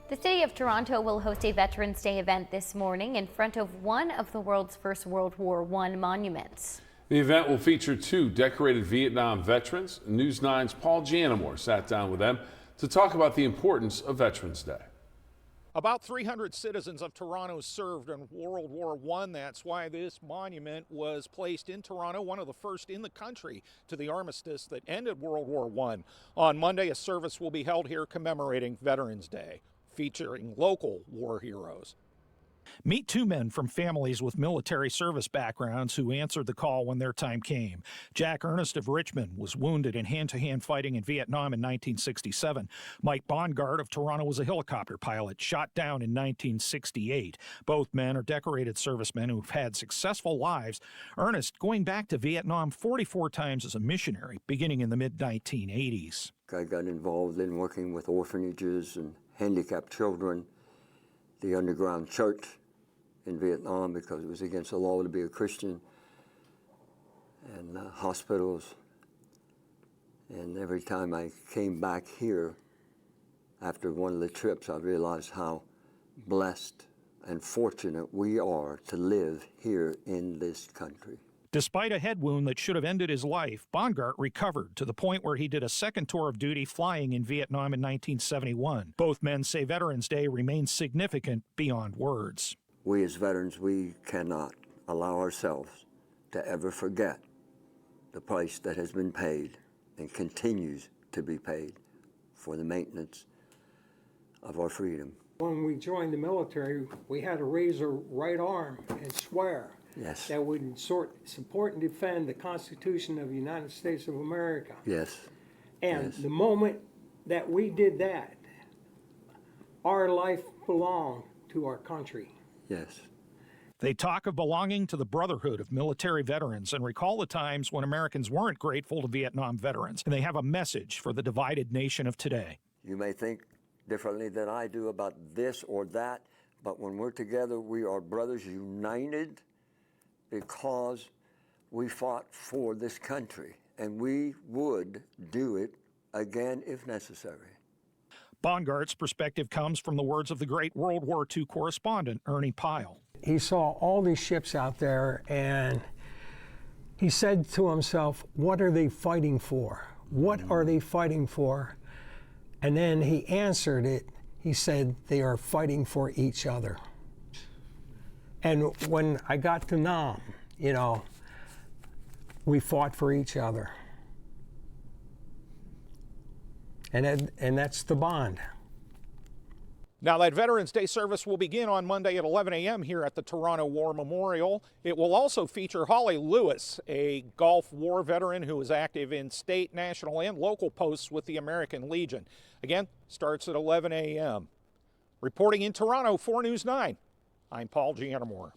The city of Toronto will host a Veterans Day event this morning in front of one of the world's first World War I monuments. The event will feature two decorated Vietnam veterans. News 9's Paul Gianamore sat down with them to talk about the importance of Veterans Day. About 300 citizens of Toronto served in World War I. That's why this monument was placed in Toronto, one of the first in the country to the armistice that ended World War I. On Monday, a service will be held here commemorating Veterans Day, featuring local war heroes. Meet two men from families with military service backgrounds who answered the call when their time came. Jack Ernest of Richmond was wounded in hand-to-hand fighting in Vietnam in 1967. Mike Bongard of Toronto was a helicopter pilot, shot down in 1968. Both men are decorated servicemen who've had successful lives. Ernest going back to Vietnam 44 times as a missionary, beginning in the mid-1980s. I got involved in working with orphanages and handicapped children, the underground church in Vietnam because it was against the law to be a Christian, and hospitals. And every time I came back here after one of the trips, I realized how blessed and fortunate we are to live here in this country. Despite a head wound that should have ended his life, Bongart recovered to the point where he did a second tour of duty flying in Vietnam in 1971. Both men say Veterans Day remains significant beyond words. We as veterans, we cannot allow ourselves to ever forget the price that has been paid and continues to be paid for the maintenance of our freedom. When we joined the military, we had to raise our right arm and swear. Yes. That would support and defend the Constitution of the United States of America. Yes. And yes. The moment that we did that, our life belonged to our country. Yes. They talk of belonging to the brotherhood of military veterans and recall the times when Americans weren't grateful to Vietnam veterans. And they have a message for the divided nation of today. You may think differently than I do about this or that, but when we're together, we are brothers united because we fought for this country, and we would do it again if necessary. Bongard's perspective comes from the words of the great World War II correspondent, Ernie Pyle. He saw all these ships out there, and he said to himself, what are they fighting for? What are they fighting for? And then he answered it. He said, they are fighting for each other. And when I got to Nam, you know, we fought for each other. And that's the bond. Now, that Veterans Day service will begin on Monday at 11 a.m. here at the Toronto War Memorial. It will also feature Holly Lewis, a Gulf War veteran who is active in state, national, and local posts with the American Legion. Again, starts at 11 a.m. Reporting in Toronto for News 9, I'm Paul Gianamore.